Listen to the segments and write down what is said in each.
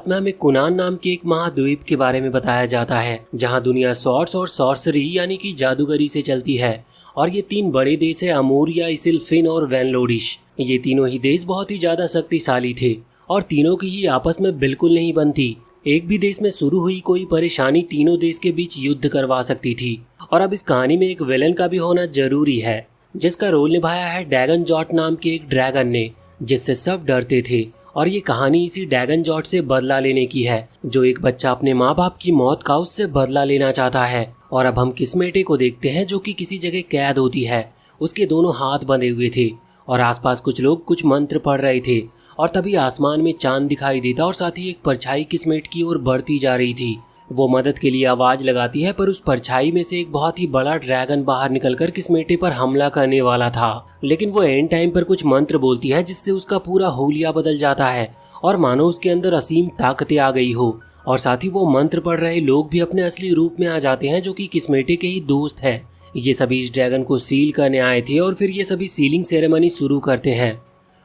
में हमें कुनान नाम के एक महाद्वीप के बारे में बताया जाता है जहां दुनिया सॉर्ड्स और सॉर्सरी यानी कि जादूगरी से चलती है। और ये 3 बड़े देश है, अमूरिया, इसिलफिन और वैनलोडिश। ये तीनों ही देश बहुत ही ज्यादा शक्तिशाली थे और तीनों की ही आपस में बिल्कुल नहीं बनती। एक भी देश में शुरू हुई कोई परेशानी तीनों देश के बीच युद्ध करवा सकती थी। और अब इस कहानी में एक विलन का भी होना जरूरी है, जिसका रोल निभाया है ड्रैगन जॉट नाम के एक ड्रैगन ने, जिससे सब डरते थे। और ये कहानी इसी ड्रैगन जॉट से बदला लेने की है, जो एक बच्चा अपने माँ बाप की मौत का उससे बदला लेना चाहता है। और अब हम किस्मेटे को देखते हैं, जो कि किसी जगह कैद होती है। उसके दोनों हाथ बंधे हुए थे और आसपास कुछ लोग कुछ मंत्र पढ़ रहे थे। और तभी आसमान में चांद दिखाई देता और साथ ही एक परछाई किस्मेट की ओर बढ़ती जा रही थी। वो मदद के लिए आवाज लगाती है, पर उस परछाई में से एक बहुत ही बड़ा ड्रैगन बाहर निकलकर किस्मेटे पर हमला करने वाला था। लेकिन वो एंड टाइम पर कुछ मंत्र बोलती है, जिससे उसका पूरा हुलिया बदल जाता है और मानो उसके अंदर असीम ताकतें आ गई हो। और साथ ही वो मंत्र पढ़ रहे लोग भी अपने असली रूप में आ जाते हैं, जो कि किस्मेटे के ही दोस्त हैं। ये सभी इस ड्रैगन को सील करने आए थे और फिर ये सभी सीलिंग सेरेमनी शुरू करते हैं।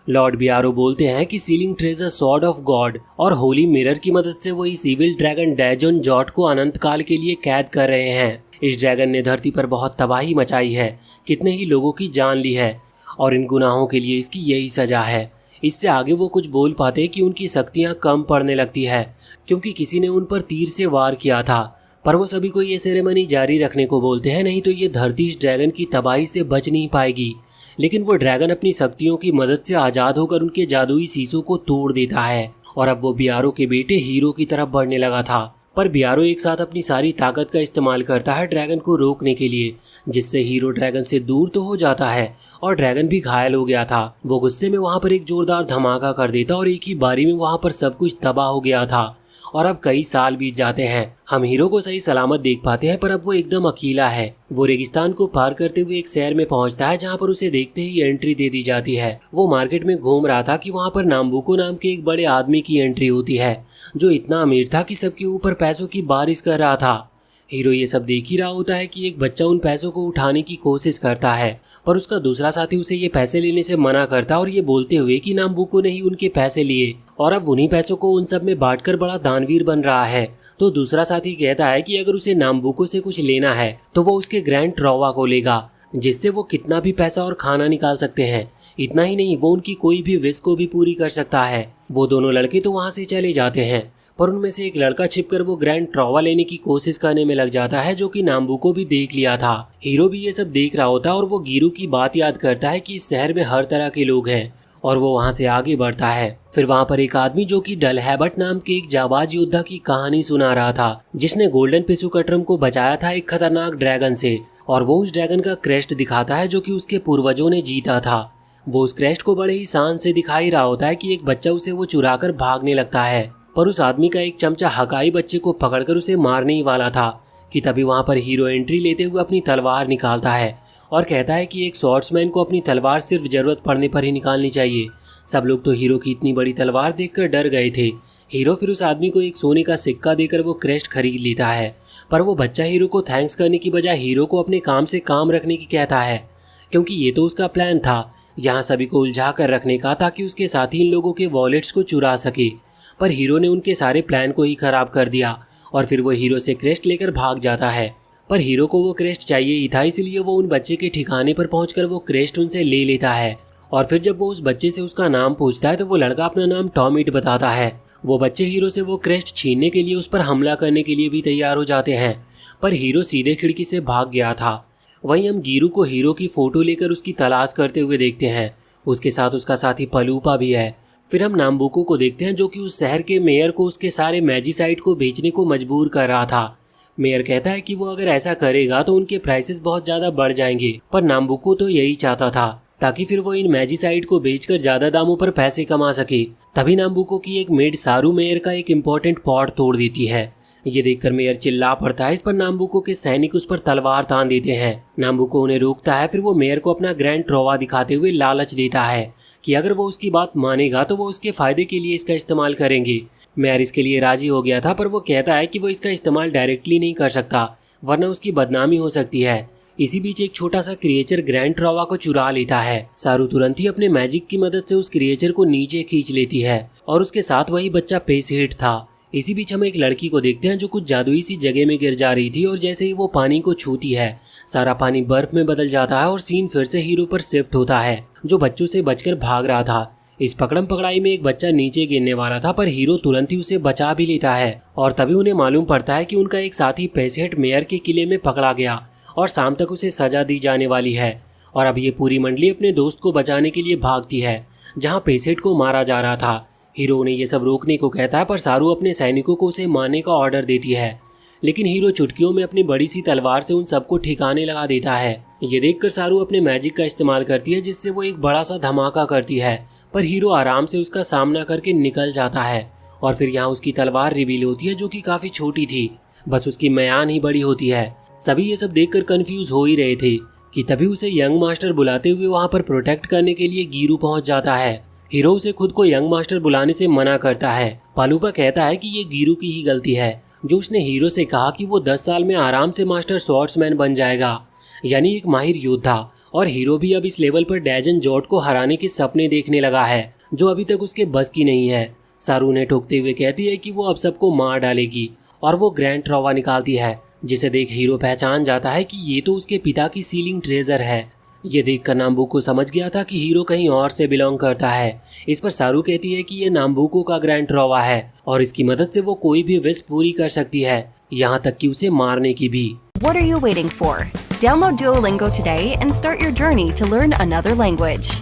लॉर्ड बियारो बोलते हैं कि ceiling treasure sword of God और होली मिरर की मदद से वो इस इविल ड्रैगन डैजन जॉट को अनंत काल के लिए कैद कर रहे हैं। इस ड्रैगन ने धरती पर बहुत तबाही मचाई है, कितने ही लोगों की जान ली है और इन गुनाहों के लिए इसकी यही सजा है। इससे आगे वो कुछ बोल पाते कि उनकी शक्तियाँ कम पड़ने लगती है, क्योंकि किसी ने उन पर तीर से वार किया था। पर वो सभी को ये सेरेमनी जारी रखने को बोलते हैं, नहीं तो ये धरती इस ड्रैगन की तबाही से बच नहीं पाएगी। लेकिन वो ड्रैगन अपनी शक्तियों की मदद से आजाद होकर उनके जादुई शीशों को तोड़ देता है और अब वो बियारो के बेटे हीरो की तरफ बढ़ने लगा था। पर बियारो एक साथ अपनी सारी ताकत का इस्तेमाल करता है ड्रैगन को रोकने के लिए, जिससे हीरो ड्रैगन से दूर तो हो जाता है और ड्रैगन भी घायल हो गया था। वो गुस्से में वहाँ पर एक जोरदार धमाका कर देता और एक ही बारी में वहाँ पर सब कुछ तबाह हो गया था। और अब कई साल बीत जाते हैं, हम हीरो को सही सलामत देख पाते हैं, पर अब वो एकदम अकेला है। वो रेगिस्तान को पार करते हुए एक शहर में पहुंचता है, जहां पर उसे देखते ही एंट्री दे दी जाती है। वो मार्केट में घूम रहा था कि वहां पर नाम्बुको नाम के एक बड़े आदमी की एंट्री होती है, जो इतना अमीर था कि सबके ऊपर पैसों की बारिश कर रहा था। हीरो ये सब देख ही रहा होता है कि एक बच्चा उन पैसों को उठाने की कोशिश करता है, पर उसका दूसरा साथी उसे ये पैसे लेने से मना करता और ये बोलते हुए कि नाम्बुको ने ही उनके पैसे लिए और अब उन्हीं पैसों को उन सब में बांटकर बड़ा दानवीर बन रहा है। तो दूसरा साथी कहता है कि अगर उसे नाम्बुको से कुछ लेना है तो वो उसके ग्रैंड ट्रोवा को लेगा, जिससे वो कितना भी पैसा और खाना निकाल सकते हैं। इतना ही नहीं, वो उनकी कोई भी विश को भी पूरी कर सकता है। वो दोनों लड़के तो वहाँ से चले जाते हैं, पर उनमें से एक लड़का छिपकर वो ग्रैंड ट्रोवा लेने की कोशिश करने में लग जाता है, जो कि नाम्बुको भी देख लिया था। हीरो भी ये सब देख रहा होता है और वो गिरू की बात याद करता है कि इस शहर में हर तरह के लोग हैं और वो वहाँ से आगे बढ़ता है। फिर वहाँ पर एक आदमी जो कि डलहैबट नाम के एक जाबाज योद्धा की कहानी सुना रहा था, जिसने गोल्डन पिसुकट्रम को बचाया था एक खतरनाक ड्रैगन से। और वो उस ड्रैगन का क्रेस्ट दिखाता है, जो कि उसके पूर्वजों ने जीता था। वो उस क्रेस्ट को बड़े ही शान से दिखाई रहा होता है कि एक बच्चा उसे वो चुरा कर भागने लगता है, पर उस आदमी का एक चमचा हकाई बच्चे को पकड़कर उसे मारने ही वाला था कि तभी वहाँ पर हीरो एंट्री लेते हुए अपनी तलवार निकालता है और कहता है कि एक स्वॉर्ड्समैन को अपनी तलवार सिर्फ जरूरत पड़ने पर ही निकालनी चाहिए। सब लोग तो हीरो की इतनी बड़ी तलवार देखकर डर गए थे। हीरो फिर उस आदमी को एक सोने का सिक्का देकर वो क्रेस्ट खरीद लेता है, पर वो बच्चा हीरो को थैंक्स करने की बजाय हीरो को अपने काम से काम रखने की कहता है, क्योंकि ये तो उसका प्लान था यहाँ सभी को उलझा कर रखने का, ताकि उसके साथी इन लोगों के वॉलेट्स को चुरा सके। पर हीरो ने उनके सारे प्लान को ही खराब कर दिया और फिर वो हीरो से क्रेस्ट लेकर भाग जाता है। पर हीरो को वो क्रेस्ट चाहिए ही था, इसलिए वो उन बच्चे के ठिकाने पर पहुंचकर वो क्रेस्ट उनसे ले लेता है। और फिर जब वो उस बच्चे से उसका नाम पूछता है तो वो लड़का अपना नाम टॉमिट बताता है। वो बच्चे हीरो से वो क्रेस्ट छीनने के लिए उस पर हमला करने के लिए भी तैयार हो जाते हैं, पर हीरो सीधे खिड़की से भाग गया था। वहीं हम गिरू को हीरो की फोटो लेकर उसकी तलाश करते हुए देखते हैं। उसके साथ उसका साथी पलूपा भी है। फिर हम नाम्बुको को देखते हैं, जो कि उस शहर के मेयर को उसके सारे मैजिसाइड को बेचने को मजबूर कर रहा था। मेयर कहता है कि वो अगर ऐसा करेगा तो उनके प्राइसेस बहुत ज्यादा बढ़ जाएंगे, पर नाम्बुको तो यही चाहता था ताकि फिर वो इन मैजिसाइड को बेचकर ज्यादा दामों पर पैसे कमा सके। तभी नाम्बुको की एक मेड सारू मेयर का एक इम्पोर्टेंट पॉट तोड़ देती है। ये देखकर मेयर चिल्ला पड़ता है। इस पर नाम्बुको के सैनिक उस पर तलवार तान देते हैं। नाम्बुको उन्हें रोकता है। फिर वो मेयर को अपना ग्रैंड ट्रोवा दिखाते हुए लालच देता है कि अगर वो उसकी बात मानेगा तो वो उसके फायदे के लिए इसका इस्तेमाल करेंगे। मेयर इसके लिए राजी हो गया था, पर वो कहता है कि वो इसका इस्तेमाल डायरेक्टली नहीं कर सकता, वरना उसकी बदनामी हो सकती है। इसी बीच एक छोटा सा क्रिएचर ग्रैंड ट्रोवा को चुरा लेता है। सारू तुरंत ही अपने मैजिक की मदद से उस क्रिएचर को नीचे खींच लेती है और उसके साथ वही बच्चा पेस हिट था। इसी बीच हम एक लड़की को देखते हैं जो कुछ जादुई सी जगह में गिर जा रही थी और जैसे ही वो पानी को छूती है सारा पानी बर्फ में बदल जाता है और सीन फिर से हीरो पर शिफ्ट होता है जो बच्चों से बचकर भाग रहा था। इस पकड़म पकड़ाई में एक बच्चा नीचे गिरने वाला था पर हीरो तुरंत ही उसे बचा भी लेता है और तभी उन्हें मालूम पड़ता है कि उनका एक साथी पेसेट मेयर के किले में पकड़ा गया और शाम तक उसे सजा दी जाने वाली है। और अब ये पूरी मंडली अपने दोस्त को बचाने के लिए भागती है जहाँ पेसेट को मारा जा रहा था। हीरो उन्हें ये सब रोकने को कहता है पर सारू अपने सैनिकों को उसे मारने का ऑर्डर देती है, लेकिन हीरो चुटकियों में अपनी बड़ी सी तलवार से उन सबको ठिकाने लगा देता है। ये देखकर सारू अपने मैजिक का इस्तेमाल करती है जिससे वो एक बड़ा सा धमाका करती है पर हीरो आराम से उसका सामना करके निकल जाता है और फिर यहाँ उसकी तलवार रिवील होती है जो कि काफी छोटी थी, बस उसकी म्यान ही बड़ी होती है। सभी ये सब देखकर कंफ्यूज हो ही रहे थे कि तभी उसे यंग मास्टर बुलाते हुए वहाँ पर प्रोटेक्ट करने के लिए गीरू पहुँच जाता है। हीरो उसे खुद को यंग मास्टर बुलाने से मना करता है। पालूपा कहता है कि ये गीरू की ही गलती है जो उसने हीरो से कहा कि वो 10 साल में आराम से मास्टर स्वॉर्ड्समैन बन जाएगा, यानी एक माहिर योद्धा। और हीरो भी अब इस लेवल पर डैजन जॉट को हराने के सपने देखने लगा है जो अभी तक उसके बस की नहीं है। सारू ने ठोकते हुए कहती है कि वो अब सबको मार डालेगी और वो ग्रैंड ट्रॉवा निकालती है जिसे देख हीरो पहचान जाता है कि ये तो उसके पिता की सीलिंग ट्रेजर है। ये देखकर नाम्बुको समझ गया था कि हीरो कहीं और से बिलोंग करता है। इस पर सारू कहती है कि ये नाम्बुको का ग्रैंड ट्रॉवा है और इसकी मदद से वो कोई भी विश पूरी कर सकती है, यहाँ तक कि उसे मारने की भी। What are you waiting for? Download Duolingo today and start your journey to learn another language.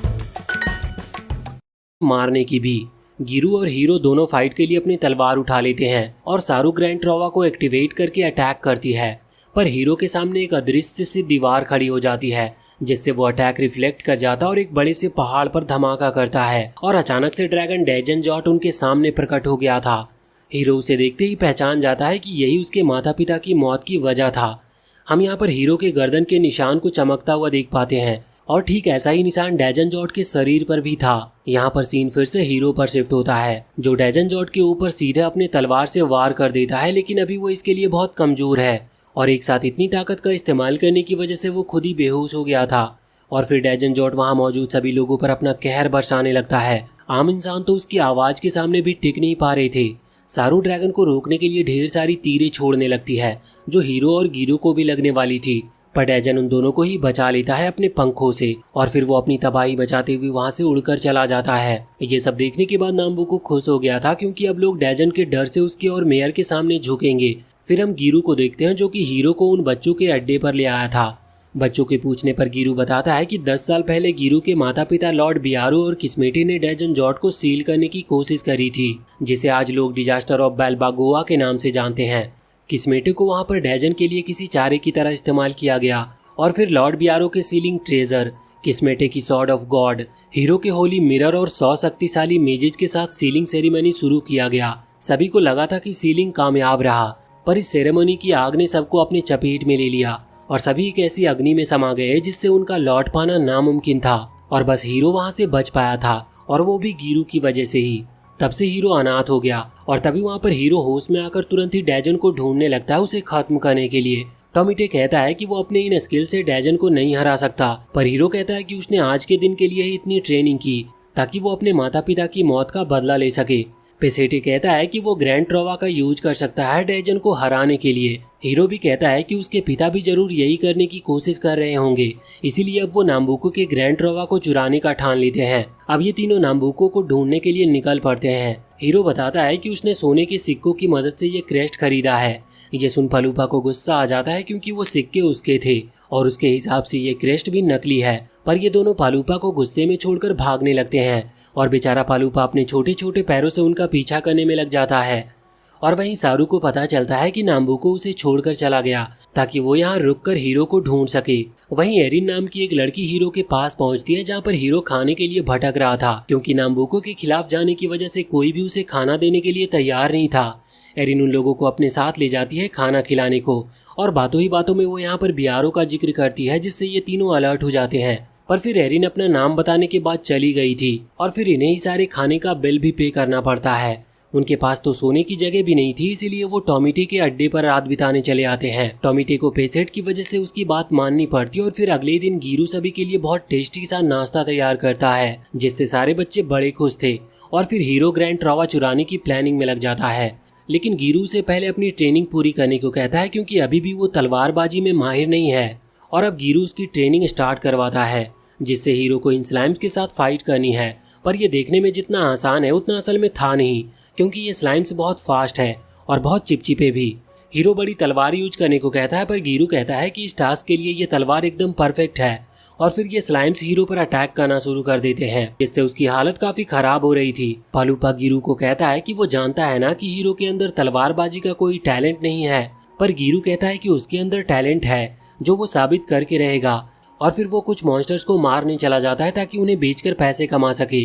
मारने की भी। गीरू और हीरो दोनों फाइट के लिए अपनी तलवार उठा लेते हैं और सारू ग्रैंड ट्रॉवा को एक्टिवेट करके अटैक करती है पर हीरो के सामने एक अदृश्य सी दीवार खड़ी हो जाती है जिससे वो अटैक रिफ्लेक्ट कर जाता और एक बड़े से पहाड़ पर धमाका करता है और अचानक से ड्रैगन डैजन जॉट उनके सामने प्रकट हो गया था। हीरो उसे देखते ही पहचान जाता है कि यही उसके माता पिता की मौत की वजह था। हम यहाँ पर हीरो के गर्दन के निशान को चमकता हुआ देख पाते हैं और ठीक ऐसा ही निशान डैजन जॉट के शरीर पर भी था। यहाँ पर सीन फिर से हीरो पर शिफ्ट होता है जो डैजन जॉट के ऊपर सीधे अपने तलवार से वार कर देता है, लेकिन अभी वो इसके लिए बहुत कमजोर है और एक साथ इतनी ताकत का इस्तेमाल करने की वजह से वो खुद ही बेहोश हो गया था। और फिर डैजन जॉट वहाँ मौजूद सभी लोगों पर अपना कहर बरसाने लगता है। आम इंसान तो उसकी आवाज के सामने भी टिक नहीं पा रहे थे। सारू ड्रैगन को रोकने के लिए ढेर सारी तीरें छोड़ने लगती है जो हीरो और गीरू को भी लगने वाली थी, पर डैजन उन दोनों को ही बचा लेता है अपने पंखों से और फिर वो अपनी तबाही बचाते हुए वहाँ से उड़कर चला जाता है। ये सब देखने के बाद नाम्बुको खुश हो गया था क्योंकि अब लोग डैजन के डर से उसके और मेयर के सामने झुकेंगे। फिर हम गीरू को देखते हैं जो कि हीरो को उन बच्चों के अड्डे पर ले आया था। बच्चों के पूछने पर गीरू बताता है कि 10 साल पहले गीरू के माता पिता लॉर्ड बियारो और किस्मेटे ने डैजन जॉट को सील करने की कोशिश करी थी, जिसे आज लोग डिजास्टर ऑफ बेलबागोआ के नाम से जानते हैं। किस्मेटे को वहां पर डैजन के लिए किसी चारे की तरह इस्तेमाल किया गया और फिर लॉर्ड बियारो के सीलिंग ट्रेजर, किस्मेटे की सॉर्ड ऑफ गॉड, हीरो के होली मिरर और 100 शक्तिशाली मेजेज के साथ सीलिंग सेरेमनी शुरू किया गया। सभी को लगा था कि सीलिंग कामयाब रहा, पर इस सेरेमनी की आग ने सबको अपने चपेट में ले लिया और सभी एक ऐसी अग्नि में समा गए जिससे उनका लौट पाना नामुमकिन था और बस हीरो वहां से बच पाया था और वो भी गीरू की वजह से ही। तब से हीरो अनाथ हो गया और तभी वहां पर हीरो होश में आकर तुरंत ही डैजन को ढूंढने लगता है उसे खत्म करने के लिए। टॉमिटे कहता है कि वो अपने इन स्किल से डैजन को नहीं हरा सकता, पर हीरो कहता है कि उसने आज के दिन के लिए ही इतनी ट्रेनिंग की ताकि वो अपने माता पिता की मौत का बदला ले सके। पेसेटे कहता है कि वो ग्रैंड ट्रॉवा का यूज कर सकता है डैजन को हराने के लिए। हीरो भी कहता है कि उसके पिता भी जरूर यही करने की कोशिश कर रहे होंगे, इसीलिए अब वो नाम्बुको के ग्रैंड ट्रॉवा को चुराने का ठान लेते हैं। अब ये तीनों नाम्बुको को ढूंढने के लिए निकल पड़ते हैं। हीरो बताता है कि उसने सोने के सिक्कों की मदद से ये क्रेस्ट खरीदा है। ये सुन फलूपा को गुस्सा आ जाता है क्योंकि वो सिक्के उसके थे और उसके हिसाब से ये क्रेस्ट भी नकली है, पर ये दोनों पालूपा को गुस्से में छोड़कर भागने लगते हैं और बेचारा पालूपा अपने छोटे छोटे पैरों से उनका पीछा करने में लग जाता है। और वहीं सारू को पता चलता है कि नाम्बुको उसे छोड़कर चला गया ताकि वो यहाँ रुककर हीरो को ढूंढ सके। वहीं एरिन नाम की एक लड़की हीरो के पास पहुंचती है जहाँ पर हीरो खाने के लिए भटक रहा था क्योंकि नाम्बुको के खिलाफ जाने की वजह से कोई भी उसे खाना देने के लिए तैयार नहीं था। एरिन उन लोगों को अपने साथ ले जाती है खाना खिलाने को और बातों ही बातों में वो यहाँ पर बियारो का जिक्र करती है जिससे ये तीनों अलर्ट हो जाते हैं। पर फिर एरिन अपना नाम बताने के बाद चली गई थी और फिर इन्हें ही सारे खाने का बिल भी पे करना पड़ता है। उनके पास तो सोने की जगह भी नहीं थी, इसीलिए वो टॉमिटे के अड्डे पर रात बिताने चले आते हैं। टॉमिटे को पेसेट की वजह से उसकी बात माननी पड़ती और फिर अगले दिन गीरू सभी के लिए बहुत टेस्टी सा नाश्ता तैयार करता है जिससे सारे बच्चे बड़े खुश थे और फिर हीरो ग्रैंड ट्रॉवा चुराने की प्लानिंग में लग जाता है। लेकिन गिरू से पहले अपनी ट्रेनिंग पूरी करने को कहता है क्योंकि अभी भी वो तलवारबाजी में माहिर नहीं है। और अब गिरू उसकी ट्रेनिंग स्टार्ट करवाता है जिससे हीरो को इन स्लाइम्स के साथ फाइट करनी है। पर ये देखने में जितना आसान है उतना असल में था नहीं, क्योंकि ये स्लाइम्स बहुत फास्ट है और बहुत चिपचिपे भी। हीरो बड़ी तलवार यूज करने को कहता है पर गिरू कहता है कि इस टास्क के लिए ये तलवार एकदम परफेक्ट है। और फिर ये स्लाइम्स हीरो पर अटैक करना शुरू कर देते हैं जिससे उसकी हालत काफी खराब हो रही थी। पालूपा गिरू को कहता है कि वो जानता है ना कि हीरो के अंदर तलवारबाजी का कोई टैलेंट नहीं है, पर गिरू कहता है कि उसके अंदर टैलेंट है जो वो साबित करके रहेगा। और फिर वो कुछ मॉन्स्टर्स को मारने चला जाता है ताकि उन्हें बेचकर पैसे कमा सके।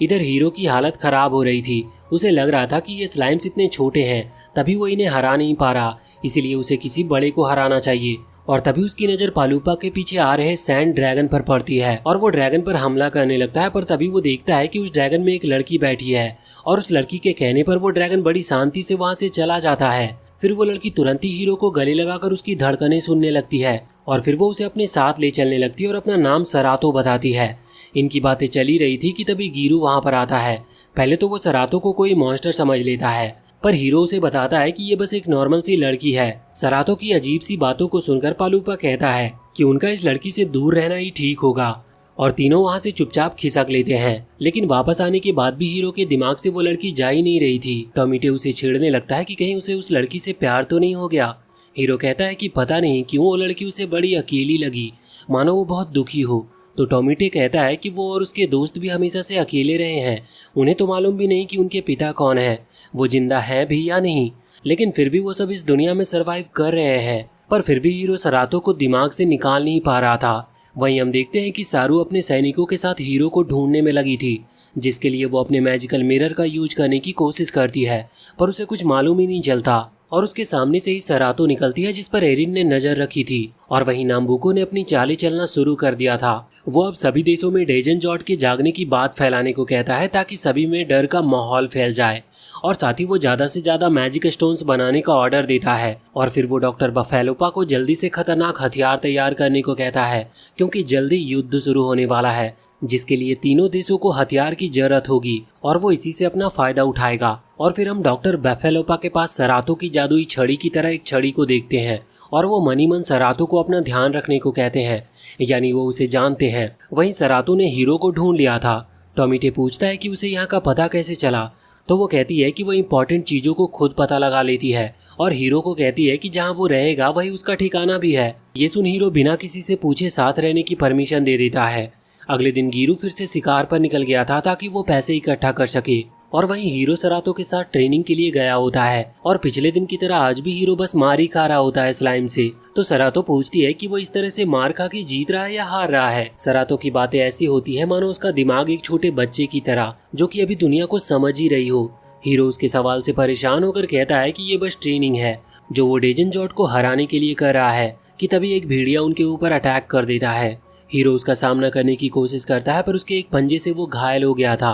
इधर हीरो की हालत खराब हो रही थी, उसे लग रहा था कि ये स्लाइम्स इतने छोटे हैं तभी वो इन्हें हरा नहीं पा रहा, इसीलिए उसे किसी बड़े को हराना चाहिए। और तभी उसकी नजर पालूपा के पीछे आ रहे सैंड ड्रैगन पर पड़ती है और वो ड्रैगन पर हमला करने लगता है। पर तभी वो देखता है कि उस ड्रैगन में एक लड़की बैठी है और उस लड़की के कहने पर वो ड्रैगन बड़ी शांति से वहां से चला जाता है। फिर वो लड़की तुरंत ही हीरो को गले लगाकर उसकी धड़कनें सुनने लगती है और फिर वो उसे अपने साथ ले चलने लगती है और अपना नाम सरातो बताती है। इनकी बातें चली रही थी कि तभी गिरू वहां पर आता है। पहले तो वो सरातो को कोई मॉन्स्टर समझ लेता है, पर हीरो उसे बताता है कि ये बस एक नॉर्मल सी लड़की है। सरातो की अजीब सी बातों को सुनकर पालूपा कहता है कि उनका इस लड़की से दूर रहना ही ठीक होगा और तीनों वहां से चुपचाप खिसक लेते हैं। लेकिन वापस आने के बाद भी हीरो के दिमाग से वो लड़की जा ही नहीं रही थी। टॉमीटे उसे छेड़ने लगता है कि कहीं उसे उस लड़की से प्यार तो नहीं हो गया। हीरो कहता है कि पता नहीं क्यों वो लड़की उसे बड़ी अकेली लगी, मानो वो बहुत दुखी हो। तो टॉमीटे कहता है कि वो और उसके दोस्त भी हमेशा से अकेले रहे हैं, उन्हें तो मालूम भी नहीं कि उनके पिता कौन है, वो जिंदा है भी या नहीं, लेकिन फिर भी वो सब इस दुनिया में सरवाइव कर रहे हैं। पर फिर भी हीरो सरातो को दिमाग से निकाल नहीं पा रहा था। वहीं हम देखते हैं कि सारू अपने सैनिकों के साथ हीरो को ढूंढने में लगी थी, जिसके लिए वो अपने मैजिकल मिरर का यूज करने की कोशिश करती है, पर उसे कुछ मालूम ही नहीं चलता और उसके सामने से ही सरातो निकलती है जिस पर एरिन ने नजर रखी थी। और वहीं नाम्बुको ने अपनी चालें चलना शुरू कर दिया था। वो अब सभी देशों में डेजन जॉट के जागने की बात फैलाने को कहता है ताकि सभी में डर का माहौल फैल जाए और साथ ही वो ज्यादा से ज्यादा मैजिक स्टोन्स बनाने का ऑर्डर देता है। और फिर वो डॉक्टर बफेलोपा को जल्दी से खतरनाक हथियार तैयार करने को कहता है क्योंकि जल्दी युद्ध शुरू होने वाला है जिसके लिए तीनों देशों को हथियार की जरूरत होगी और वो इसी से अपना फायदा उठाएगा। और फिर हम डॉक्टर बफेलोपा के पास सरातो की जादुई छड़ी की तरह एक छड़ी को देखते हैं और वो मनी मन सरातो को अपना ध्यान रखने को कहते हैं, यानी वो उसे जानते हैं। वहीं सरातो ने हीरो को ढूंढ लिया था। टॉमीटे पूछता है कि उसे यहाँ का पता कैसे चला, तो वो कहती है कि वो इम्पोर्टेंट चीज़ों को खुद पता लगा लेती है और हीरो को कहती है कि जहाँ वो रहेगा वही उसका ठिकाना भी है। ये सुन हीरो बिना किसी से पूछे साथ रहने की परमिशन दे देता है। अगले दिन गिरू फिर से शिकार पर निकल गया था ताकि वो पैसे इकट्ठा कर सके और वहीं हीरो सरातो के साथ ट्रेनिंग के लिए गया होता है और पिछले दिन की तरह आज भी हीरो बस मार ही खा रहा होता है स्लाइम से। तो सरातो पूछती है कि वो इस तरह से मार खा के जीत रहा है या हार रहा है। सरातो की बातें ऐसी होती है मानो उसका दिमाग एक छोटे बच्चे की तरह जो कि अभी दुनिया को समझ ही रही हो। हीरो उसके सवाल से परेशान होकर कहता है कि ये बस ट्रेनिंग है जो वो डेजन जॉट को हराने के लिए कर रहा है कि तभी एक भेड़िया उनके ऊपर अटैक कर देता है। हीरो उसका सामना करने की कोशिश करता है पर उसके एक पंजे से वो घायल हो गया था।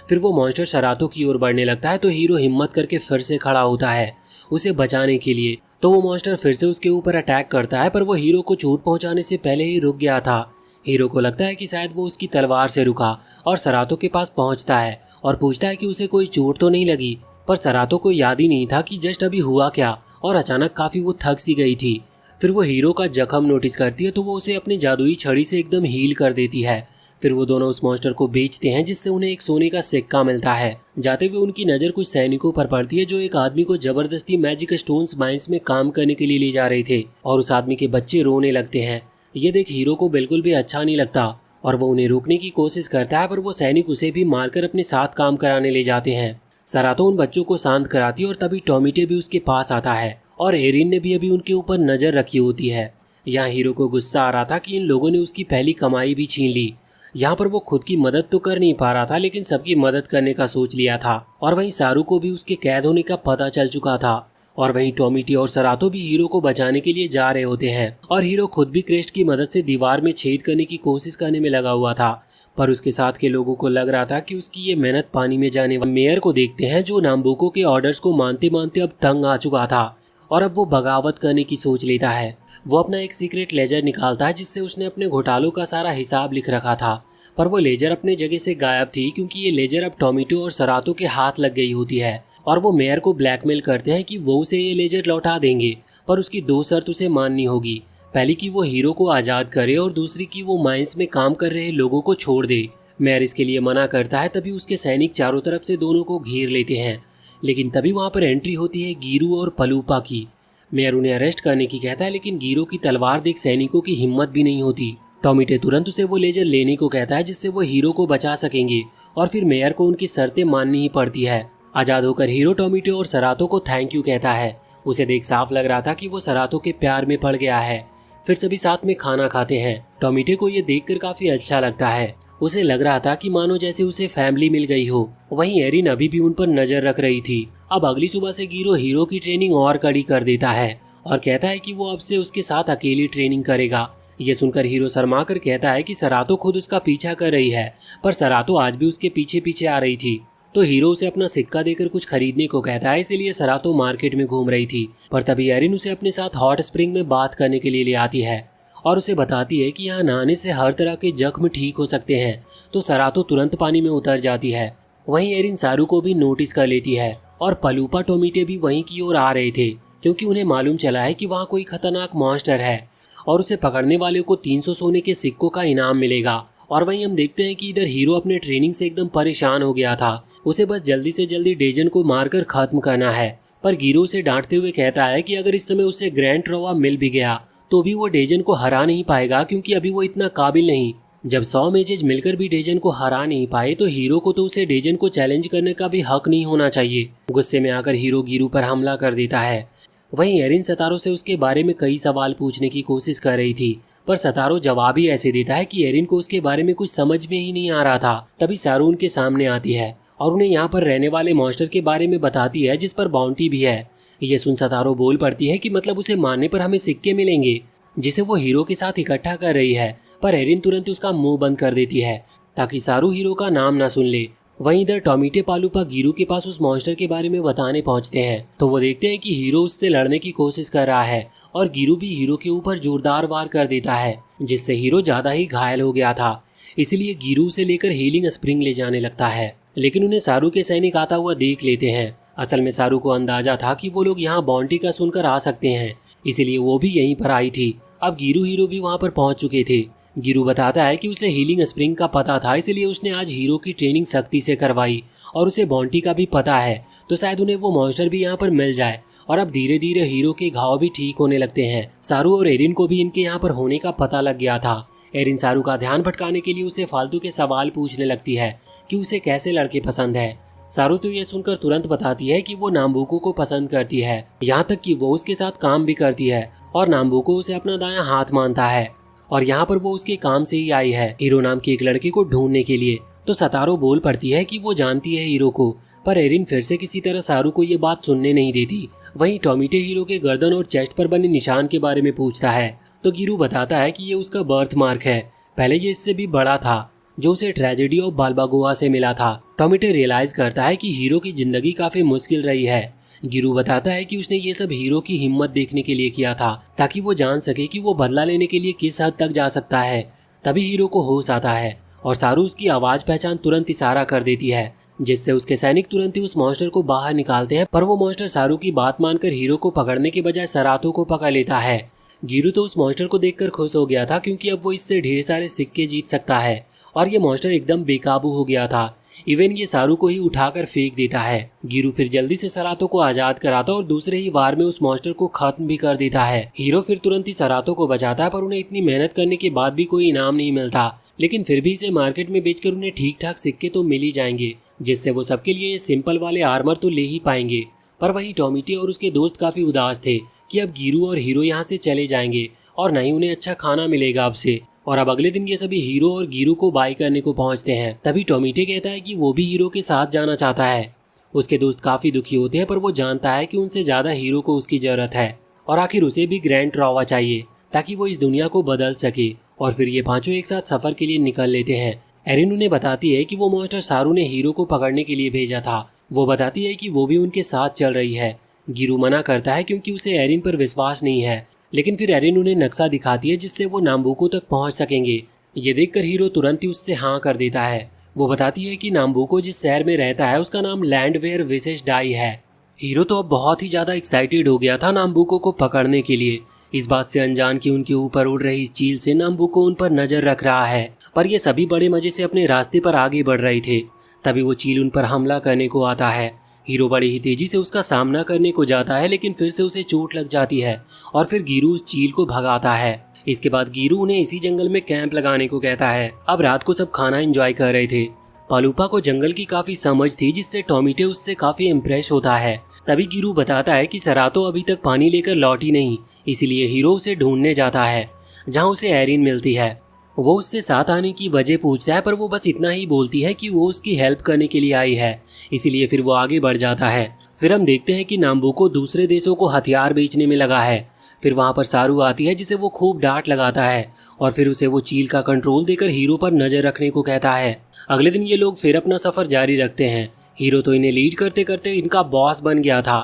फिर वो मॉन्स्टर सरातो की ओर बढ़ने लगता है तो हीरो हिम्मत करके फिर से खड़ा होता है उसे बचाने के लिए। तो वो मॉन्स्टर फिर से उसके ऊपर अटैक करता है पर वो हीरो को चोट पहुंचाने से पहले ही रुक गया था। हीरो को लगता है कि शायद वो उसकी तलवार से रुका और सरातो के पास पहुंचता है और पूछता है कि उसे कोई चोट तो नहीं लगी, पर सरातो को याद ही नहीं था कि जस्ट अभी हुआ क्या और अचानक काफी वो थक सी गई थी। फिर वो हीरो का जख्म नोटिस करती है तो वो उसे अपनी जादुई छड़ी से एकदम हील कर देती है। फिर वो दोनों उस मॉन्स्टर को बेचते हैं जिससे उन्हें एक सोने का सिक्का मिलता है। जाते हुए उनकी नज़र कुछ सैनिकों पर पड़ती है जो एक आदमी को जबरदस्ती मैजिक स्टोन्स माइंस में काम करने के लिए ले जा रहे थे और उस आदमी के बच्चे रोने लगते हैं। ये देख हीरो को बिल्कुल भी अच्छा नहीं लगता और वो उन्हें रोकने की कोशिश करता है पर वो सैनिक उसे भी मारकर अपने साथ काम कराने ले जाते हैं। सरातो उन बच्चों को शांत कराती है और तभी टॉमीटे भी उसके पास आता है और एरिन ने भी अभी उनके ऊपर नजर रखी होती है। यहाँ हीरो को गुस्सा आ रहा था कि इन लोगों ने उसकी पहली कमाई भी छीन ली। यहाँ पर वो खुद की मदद तो कर नहीं पा रहा था लेकिन सबकी मदद करने का सोच लिया था। और वहीं सारू को भी उसके कैद होने का पता चल चुका था और वहीं टॉमीटी और सरातो भी हीरो को बचाने के लिए जा रहे होते हैं और हीरो खुद भी क्रेस्ट की मदद से दीवार में छेद करने की कोशिश करने में लगा हुआ था। पर उसके साथ के लोगों को लग रहा था कि उसकी ये मेहनत पानी में जाने वाली। मेयर को देखते हैं जो नाम्बुको के ऑर्डर्स को मानते मानते अब तंग आ चुका था और अब वो बगावत करने की सोच लेता है। वो अपना एक सीक्रेट लेजर निकालता है जिससे उसने अपने घोटालों का सारा हिसाब लिख रखा था, पर वो लेजर अपने जगह से गायब थी क्योंकि ये लेजर अब टॉमीटो और सरातो के हाथ लग गई होती है और वो मेयर को ब्लैकमेल करते हैं कि वो उसे ये लेजर लौटा देंगे, पर उसकी दो शर्त उसे माननी होगी। पहली कि वो हीरो को आज़ाद करे और दूसरी कि वो माइंस में काम कर रहे लोगों को छोड़ दे। मेयर इसके लिए मना करता है, तभी उसके सैनिक चारों तरफ से दोनों को घेर लेते हैं। लेकिन तभी वहाँ पर एंट्री होती है गीरू और पलूपा की। मेयर उन्हें अरेस्ट करने की कहता है, लेकिन गीरू की तलवार देख सैनिकों की हिम्मत भी नहीं होती। टॉमीटे तुरंत उसे वो लेजर लेने को कहता है जिससे वो हीरो को बचा सकेंगे, और फिर मेयर को उनकी शर्तें माननी ही पड़ती है। आज़ाद होकर हीरो टॉमीटे और सरातो को थैंक यू कहता है। उसे देख साफ लग रहा था कि वो सरातो के प्यार में पड़ गया है। फिर सभी साथ में खाना खाते हैं। टॉमीटे को ये देखकर काफी अच्छा लगता है। उसे लग रहा था कि मानो जैसे उसे फैमिली मिल गई हो। वहीं एरिन अभी भी उन पर नजर रख रही थी। अब अगली सुबह से गीरो हीरो की ट्रेनिंग और कड़ी कर देता है और कहता है कि वो अब से उसके साथ अकेली ट्रेनिंग करेगा। ये सुनकर हीरो शर्मा कर कहता है कि सरातो खुद उसका पीछा कर रही है, पर सरातो आज भी उसके पीछे पीछे आ रही थी। तो हीरो उसे अपना सिक्का देकर कुछ खरीदने को कहता है, इसीलिए सरातो मार्केट में घूम रही थी। पर तभी एरिन उसे अपने साथ हॉट स्प्रिंग में बात करने के लिए ले आती है और उसे बताती है कि यहाँ नहाने से हर तरह के जख्म ठीक हो सकते हैं। तो सरातो तुरंत पानी में उतर जाती है। वहीं एरिन सारू को भी नोटिस कर लेती है और पलूपा टोमीटे भी वहीं की ओर आ रहे थे, क्योंकि उन्हें मालूम चला है कि वहाँ कोई खतरनाक मॉन्स्टर है और उसे पकड़ने वाले को 300 सोने के सिक्कों का इनाम मिलेगा। और वहीं हम देखते हैं कि इधर हीरो अपने ट्रेनिंग से एकदम परेशान हो गया था। उसे बस जल्दी से जल्दी डेजन को मारकर खत्म करना है। पर गीरो उसे डांटते हुए कहता है कि अगर इस समय उसे ग्रैंड ट्रोवा मिल भी गया तो भी वो डेजन को हरा नहीं पाएगा, क्योंकि अभी वो इतना काबिल नहीं। जब 100 मेजेज मिलकर भी डेजन को हरा नहीं पाए तो हीरो को तो उसे डेजन को चैलेंज करने का भी हक नहीं होना चाहिए। गुस्से में आकर हीरो गीरू पर हमला कर देता है। वहीं एरिन सतारो से उसके बारे में कई सवाल पूछने की कोशिश कर रही थी, पर सतारो जवाब ही ऐसे देता है कि एरिन को उसके बारे में कुछ समझ में ही नहीं आ रहा था। तभी सारू उनके सामने आती है और उन्हें यहाँ पर रहने वाले मॉन्स्टर के बारे में बताती है, जिस पर बाउंटी भी है। ये सुन सतारो बोल पड़ती है कि मतलब उसे मारने पर हमें सिक्के मिलेंगे, जिसे वो हीरो के साथ इकट्ठा कर रही है। पर एरिन तुरंत उसका मुंह बंद कर देती है ताकि सारू हीरो का नाम ना सुन ले। वहीं इधर टॉमीटे पालूपा गीरू के पास उस मॉन्स्टर के बारे में बताने पहुंचते हैं, तो वो देखते हैं कि हीरो उससे लड़ने की कोशिश कर रहा है और गीरू भी हीरो के ऊपर जोरदार वार कर देता है, जिससे हीरो ज्यादा ही घायल हो गया था। इसलिए गीरू उसे लेकर हीलिंग स्प्रिंग ले जाने लगता है, लेकिन उन्हें सारू के सैनिक आता हुआ देख लेते हैं। असल में सारू को अंदाजा था कि वो लोग यहाँ बाउंटी का सुनकर आ सकते हैं, इसीलिए वो भी यहीं पर आई थी। अब गीरू हीरो भी वहाँ पर पहुँच चुके थे। गीरू बताता है कि उसे हीलिंग स्प्रिंग का पता था, इसलिए उसने आज हीरो की ट्रेनिंग सख्ती से करवाई और उसे बाउंटी का भी पता है, तो शायद उन्हें वो मॉन्स्टर भी यहाँ पर मिल जाए। और अब धीरे धीरे हीरो के घाव भी ठीक होने लगते हैं। सारू और एरिन को भी इनके यहाँ पर होने का पता लग गया था। एरिन सारू का ध्यान भटकाने के लिए उसे फालतू के सवाल पूछने लगती है कि उसे कैसे लड़के पसंद है। सारू तो ये सुनकर तुरंत बताती है कि वो नाम्बुको को पसंद करती है, यहाँ तक कि वो उसके साथ काम भी करती है और नाम्बुको उसे अपना दायां हाथ मानता है और यहाँ पर वो उसके काम से ही आई है, हीरो नाम के एक लड़के को ढूंढने के लिए। तो सतारो बोल पड़ती है कि वो जानती है हीरो को, पर एरिन फिर से किसी तरह सारू को ये बात सुनने नहीं देती। वहीं टॉमीटे हीरो के गर्दन और चेस्ट पर बने निशान के बारे में पूछता है, तो गीरू बताता है कि ये उसका बर्थ मार्क है। पहले ये इससे भी बड़ा था, जो उसे ट्रेजेडी ऑफ बालबागोआ से मिला था। टॉमीटे रियलाइज करता है कि हीरो की जिंदगी काफी मुश्किल रही है। गीरू बताता है कि उसने ये सब हीरो की हिम्मत देखने के लिए किया था, ताकि वो जान सके कि वो बदला लेने के लिए किस हद तक जा सकता है। तभी हीरो को होश आता है और सारू उसकी आवाज पहचान तुरंत इशारा कर देती है, जिससे उसके सैनिक तुरंत ही उस मॉन्स्टर को बाहर निकालते हैं। पर वो मॉन्स्टर सारू की बात मानकर हीरो को पकड़ने के बजाय सरातो को पकड़ लेता है। गीरू तो उस मॉन्स्टर को देखकर खुश हो गया था, क्योंकि अब वो इससे ढेर सारे सिक्के जीत सकता है और ये मॉन्स्टर एकदम बेकाबू हो गया था। इवन ये सारू को ही उठाकर फेंक देता है। गीरू फिर जल्दी से सरातो को आजाद कराता और दूसरे ही वार में उस मॉन्स्टर को खत्म भी कर देता है। हीरो फिर तुरंत ही सरातो को बचाता है, पर उन्हें इतनी मेहनत करने के बाद भी कोई इनाम नहीं मिलता। लेकिन फिर भी इसे मार्केट में बेचकर उन्हें ठीक ठाक सिक्के तो मिल ही जाएंगे, जिससे वो सबके लिए ये सिंपल वाले आर्मर तो ले ही पाएंगे। पर वहीं टॉमीटे और उसके दोस्त काफी उदास थे कि अब गीरू और हीरो यहाँ से चले जाएंगे और न ही उन्हें अच्छा खाना मिलेगा अब से। और अब अगले दिन ये सभी हीरो और गीरू को बाय करने को पहुंचते हैं। तभी टॉमीटे कहता है कि वो भी हीरो के साथ जाना चाहता है। उसके दोस्त काफी दुखी होते हैं, पर वो जानता है कि उनसे ज्यादा हीरो को उसकी जरूरत है और आखिर उसे भी ग्रैंड ट्रॉवा चाहिए ताकि वो इस दुनिया को बदल सके। और फिर ये पांचों एक साथ सफर के लिए निकल लेते हैं। एरिन उन्हें बताती है कि वो मॉन्स्टर सारू ने हीरो को पकड़ने के लिए भेजा था। वो बताती है कि वो भी उनके साथ चल रही है। गीरू मना करता है क्योंकि उसे एरिन पर विश्वास नहीं है, लेकिन फिर एरिन उन्हें नक्शा दिखाती है जिससे वो नाम्बुको तक पहुंच सकेंगे। ये देखकर हीरो तुरंत ही उससे हाँ कर देता है। वो बताती है कि नाम्बुको जिस शहर में रहता है उसका नाम लैंड वेयर विशेष डाई है। हीरो तो अब बहुत ही ज्यादा एक्साइटेड हो गया था नाम्बुको को पकड़ने के लिए। इस बात से अनजान कि उनके ऊपर उड़ रही इस चील से नाम्बुको उन पर नजर रख रहा है, पर ये सभी बड़े मजे से अपने रास्ते पर आगे बढ़ रहे थे। तभी वो चील उन पर हमला करने को आता है। हीरो बड़ी ही तेजी से उसका सामना करने को जाता है, लेकिन फिर से उसे चोट लग जाती है और फिर गिरू उस चील को भगाता है। इसके बाद गिरू उन्हें इसी जंगल में कैंप लगाने को कहता है। अब रात को सब खाना एंजॉय कर रहे थे। पालूपा को जंगल की काफी समझ थी, जिससे टोमिटे उससे काफी इम्प्रेस होता है। तभी गिरू बताता है कि सरातो अभी तक पानी लेकर लौटी नहीं, इसलिए हीरो उसे ढूंढने जाता है, जहाँ उसे एरिन मिलती है। वो उससे साथ आने की वजह पूछता है, पर वो बस इतना ही बोलती है कि वो उसकी हेल्प करने के लिए आई है, इसीलिए फिर वो आगे बढ़ जाता है। फिर हम देखते हैं कि नाम्बुको दूसरे देशों को हथियार बेचने में लगा है। फिर वहाँ पर सारू आती है, जिसे वो खूब डांट लगाता है और फिर उसे वो चील का कंट्रोल देकर हीरो पर नजर रखने को कहता है। अगले दिन ये लोग फिर अपना सफर जारी रखते हैं। हीरो तो इन्हें लीड करते करते इनका बॉस बन गया था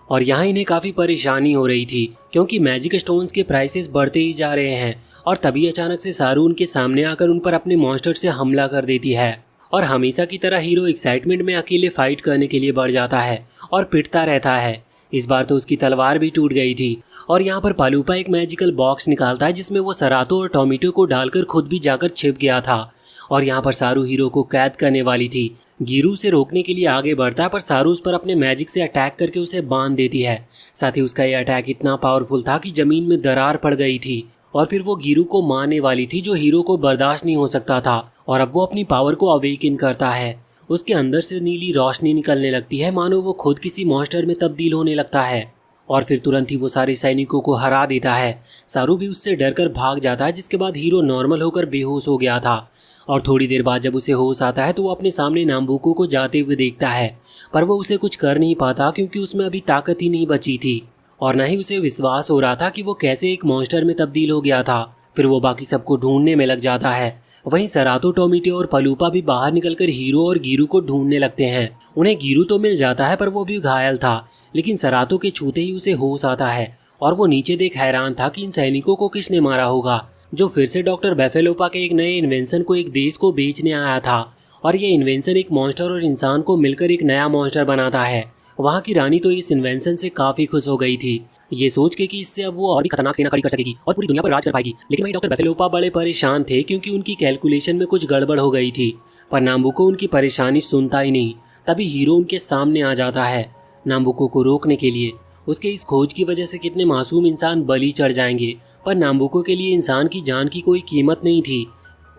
और यहाँ इन्हें काफी परेशानी हो रही थी, क्योंकि मैजिक स्टोन्स के प्राइसेस बढ़ते ही जा रहे हैं। और तभी अचानक से सारू उनके सामने आकर उन पर अपने मॉन्स्टर से हमला कर देती है और हमेशा की तरह हीरो एक्साइटमेंट में अकेले फाइट करने के लिए बढ़ जाता है और पिटता रहता है। इस बार तो उसकी तलवार भी टूट गई थी और यहाँ पर पालूपा एक मैजिकल बॉक्स निकालता है, जिसमें वो सरातो और टोमेटो को डालकर खुद भी जाकर छिप गया था। और यहाँ पर सारू हीरो को कैद करने वाली थी। गिरू उसे रोकने के लिए आगे बढ़ता है, पर सारू उस पर अपने मैजिक से अटैक करके उसे बांध देती है। साथ ही उसका यह अटैक इतना पावरफुल था कि जमीन में दरार पड़ गई थी और फिर वो गिरू को मारने वाली थी, जो हीरो को बर्दाश्त नहीं हो सकता था। और अब वो अपनी पावर को अवेकन करता है। उसके अंदर से नीली रोशनी निकलने लगती है, मानो वो खुद किसी मॉन्स्टर में तब्दील होने लगता है और फिर तुरंत ही वो सारे सैनिकों को हरा देता है। सारू भी उससे डरकर भाग जाता है, जिसके बाद हीरो नॉर्मल होकर बेहोश हो गया था। और थोड़ी देर बाद जब उसे होश आता है तो वो अपने सामने नाम्बुको को जाते हुए देखता है, पर वो उसे कुछ कर नहीं पाता, क्योंकि उसमें अभी ताकत ही नहीं बची थी और न ही उसे विश्वास हो रहा था कि वो कैसे एक मॉन्स्टर में तब्दील हो गया था। फिर वो बाकी सबको ढूंढने में लग जाता है। वहीं सरातो, टोमेटे और पलूपा भी बाहर निकलकर हीरो और गिरू को ढूंढने लगते हैं। उन्हें गिरू तो मिल जाता है, पर वो भी घायल था, लेकिन सरातो के छूते ही उसे होश आता है और वो नीचे देख हैरान था कि इन सैनिकों को किसने मारा होगा, जो फिर से डॉक्टर बेफेलोपा के एक नए इन्वेंशन को एक देश को बेचने आया था। और ये इन्वेंशन एक मॉन्स्टर और इंसान को मिलकर एक नया मॉन्स्टर बनाता है। वहाँ की रानी तो इस इन्वेंशन से काफी खुश हो गई थी, ये सोच के कि इससे अब वो और भी खतरनाक सेना खड़ी कर सकेगी और पूरी दुनिया पर राज कर पाएगी। लेकिन वहीं डॉक्टर बेफेलोपा बड़े परेशान थे, क्योंकि उनकी कैलकुलेशन में कुछ गड़बड़ हो गई थी। पर नाम्बुको उनकी परेशानी सुनता ही नहीं। तभी हीरो उनके सामने आ जाता है नाम्बुको को रोकने के लिए। उसके इस खोज की वजह से कितने मासूम इंसान बलि चढ़ जाएंगे, पर नाम्बुको के लिए इंसान की जान की कोई कीमत नहीं थी।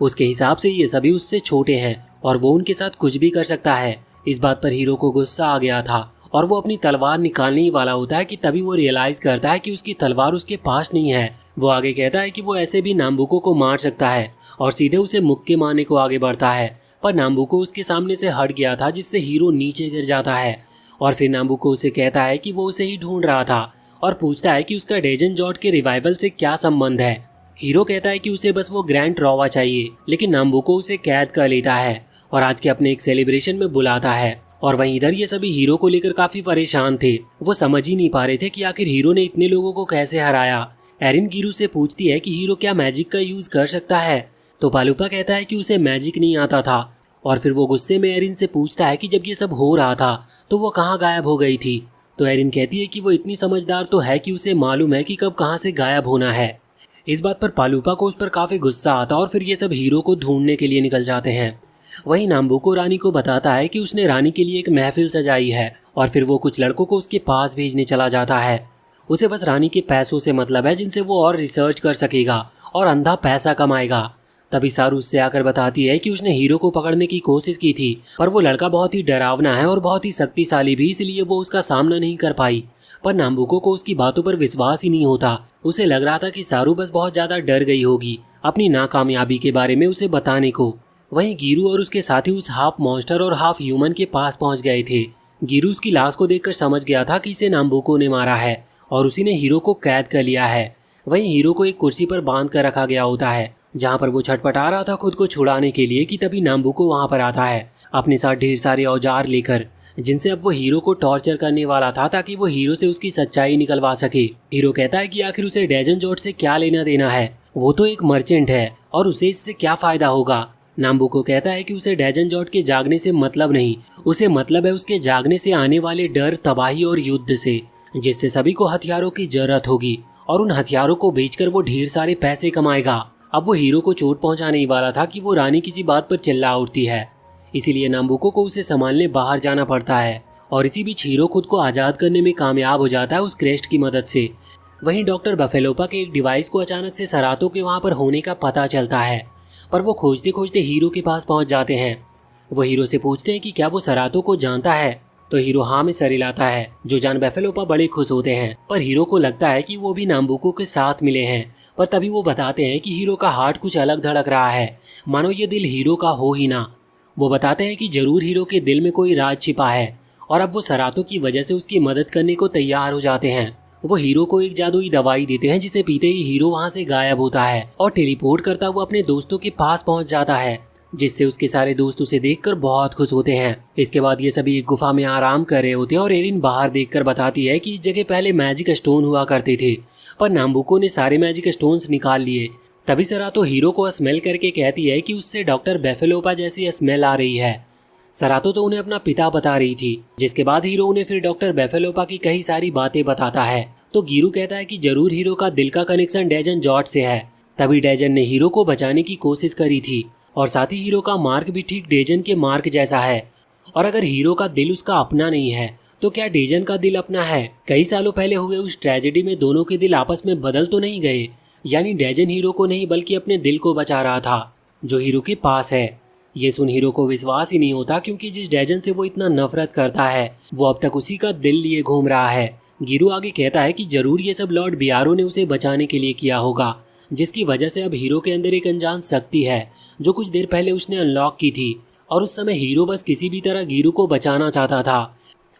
उसके हिसाब से ये सभी उससे छोटे हैं और वो उनके साथ कुछ भी कर सकता है। इस बात पर हीरो को गुस्सा आ गया था और वो अपनी तलवार निकालने ही वाला होता है कि तभी वो रियलाइज करता है कि उसकी तलवार उसके पास नहीं है। वो आगे कहता है कि वो ऐसे भी नाम्बुको को मार सकता है और सीधे उसे मुक्के मारने को आगे बढ़ता है, पर नाम्बुको उसके सामने से हट गया था, जिससे हीरो नीचे गिर जाता है। और फिर नाम्बुको उसे कहता है कि वो उसे ही ढूंढ रहा था और पूछता है कि उसका डेजन जॉट के रिवाइवल से क्या संबंध है। हीरो कहता है कि उसे बस वो ग्रैंड ट्रॉवा चाहिए, लेकिन नाम्बुको उसे कैद कर लेता है और आज के अपने एक सेलिब्रेशन में बुलाता है। और वहीं इधर ये सभी हीरो को लेकर काफी परेशान थे। वो समझ ही नहीं पा रहे थे कि आखिर हीरो ने इतने लोगों को कैसे हराया। एरिन गिरू से पूछती है कि हीरो क्या मैजिक का यूज कर सकता है, तो पालूपा कहता है कि उसे मैजिक नहीं आता था। और फिर वो गुस्से में एरिन से पूछता है कि जब ये सब हो रहा था तो वो कहाँ गायब हो गई थी। तो एरिन कहती है कि वो इतनी समझदार तो है कि उसे मालूम है कि कब कहाँ से गायब होना है। इस बात पर पालूपा को उस पर काफी गुस्सा आता और फिर ये सब हीरो को ढूंढने के लिए निकल जाते हैं। वहीं नाम्बुको रानी को बताता है कि उसने रानी के लिए एक महफिल सजाई है और फिर वो कुछ लड़कों को उसके पास भेजने चला जाता है। उसे बस रानी के पैसों से मतलब है, जिनसे वो और रिसर्च कर सकेगा और अंधा पैसा कमाएगा। तभी सारू उससे आकर बताती है कि उसने हीरो को पकड़ने की कोशिश की थी, पर वो लड़का बहुत ही डरावना है और बहुत ही शक्तिशाली भी, इसलिए वो उसका सामना नहीं कर पाई। पर नाम्बुको को उसकी बातों पर विश्वास ही नहीं होता। उसे लग रहा था कि सारू बस बहुत ज्यादा डर गई होगी अपनी नाकामयाबी के बारे में उसे बताने को। वहीं गिरू और उसके साथी उस हाफ मॉन्स्टर और हाफ ह्यूमन के पास पहुंच गए थे। गिरू उसकी लाश को देखकर समझ गया था कि इसे नाम्बुको ने मारा है और उसी ने हीरो को कैद कर लिया है। वहीं हीरो को एक कुर्सी पर बांध कर रखा गया होता है, जहां पर वो छटपटा रहा था खुद को छुड़ाने के लिए कि तभी नाम्बुको वहां पर आता है अपने साथ ढेर सारे औजार लेकर, जिनसे अब वो हीरो को टॉर्चर करने वाला था ताकि वो हीरो से उसकी सच्चाई निकलवा सके। हीरो कहता है कि आखिर उसे डेजन जॉट से क्या लेना देना है, वो तो एक मर्चेंट है और उसे इससे क्या फायदा होगा। नाम्बुको कहता है कि उसे डेजन के जागने से मतलब नहीं, उसे मतलब है उसके जागने से आने वाले डर, तबाही और युद्ध से, जिससे सभी को हथियारों की जरूरत होगी और उन हथियारों को बेचकर वो ढेर सारे पैसे कमाएगा। अब वो हीरो को चोट पहुंचाने ही वाला था कि वो रानी किसी बात पर चिल्ला उठती है, इसीलिए नाम्बुको को उसे संभालने बाहर जाना पड़ता है और इसी बीच हीरो खुद को आजाद करने में कामयाब हो जाता है उस क्रेस्ट की मदद से। वहीं डॉक्टर बफेलोपा के एक डिवाइस को अचानक से सरातो के वहां पर होने का पता चलता है, पर वो खोजते खोजते हीरो के पास पहुंच जाते हैं। वो हीरो से पूछते हैं कि क्या वो सरातो को जानता है, तो हीरो हाँ में सर हिलाता है। जो जान बफेलोपा बड़े खुश होते हैं, पर हीरो को लगता है कि वो भी नाम्बुको के साथ मिले हैं। पर तभी वो बताते हैं कि हीरो का हार्ट कुछ अलग धड़क रहा है, मानो ये दिल हीरो का हो ही ना। वो बताते हैं कि जरूर हीरो के दिल में कोई राज छिपा है और अब वो सरातो की वजह से उसकी मदद करने को तैयार हो जाते हैं। वो हीरो को एक जादुई दवाई देते हैं, जिसे पीते ही हीरो वहां से गायब होता है और टेलीपोर्ट करता हुआ अपने दोस्तों के पास पहुंच जाता है, जिससे उसके सारे दोस्त उसे देखकर बहुत खुश होते हैं। इसके बाद ये सभी एक गुफा में आराम कर रहे होते हैं और एरिन बाहर देखकर बताती है कि इस जगह पहले मैजिक स्टोन हुआ करते थे, पर नाम्बुको ने सारे मैजिक स्टोन्स निकाल लिए। तभी सरातो हीरो को स्मेल करके कहती है कि उससे डॉक्टर बेफेलोपा जैसी स्मेल आ रही है। सरातो तो उन्हें अपना पिता बता रही थी, जिसके बाद हीरो उन्हें फिर डॉक्टर बेफेलोपा की कई सारी बातें बताता है। तो गिरू कहता है कि जरूर हीरो का दिल का कनेक्शन डेजन जॉर्ज से है, तभी डेजन ने हीरो को बचाने की कोशिश करी थी और साथ ही हीरो का मार्क भी ठीक डेजन के मार्क जैसा है। और अगर हीरो का दिल उसका अपना नहीं है तो क्या डेजन का दिल अपना है? कई सालों पहले हुए उस ट्रेजेडी में दोनों के दिल आपस में बदल तो नहीं गए? यानी डेजन हीरो को नहीं बल्कि अपने दिल को बचा रहा था, जो हीरो के पास है। ये सुन हीरो को विश्वास ही नहीं होता, क्योंकि जिस डेजन से वो इतना नफरत करता है वो अब तक उसी का दिल लिए घूम रहा है। गिरू आगे कहता है कि जरूर ये सब लॉर्ड बियारो ने उसे बचाने के लिए किया होगा, जिसकी वजह से अब हीरो के अंदर एक अनजान शक्ति है जो कुछ देर पहले उसने अनलॉक की थी और उस समय हीरो बस किसी भी तरह गिरू को बचाना चाहता था।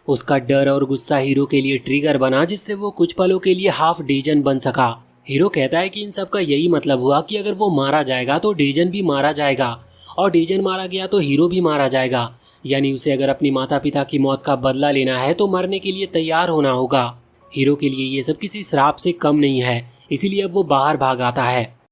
उसका डर और गुस्सा हीरो के लिए ट्रिगर बना, जिससे वो कुछ पलों के लिए हाफ डेजन बन सका। हीरो कहता है कि इन सब का यही मतलब हुआ कि अगर वो मारा जाएगा तो डेजन भी मारा जाएगा और डेजन मारा गया तो हीरो भी मारा जाएगा। यानी उसे अगर अपनी माता पिता की मौत का बदला लेना है तो मरने के लिए तैयार होना होगा। हीरो के लिए ये सब किसी श्राप से कम नहीं है, इसीलिए अब वो बाहर भाग आता है।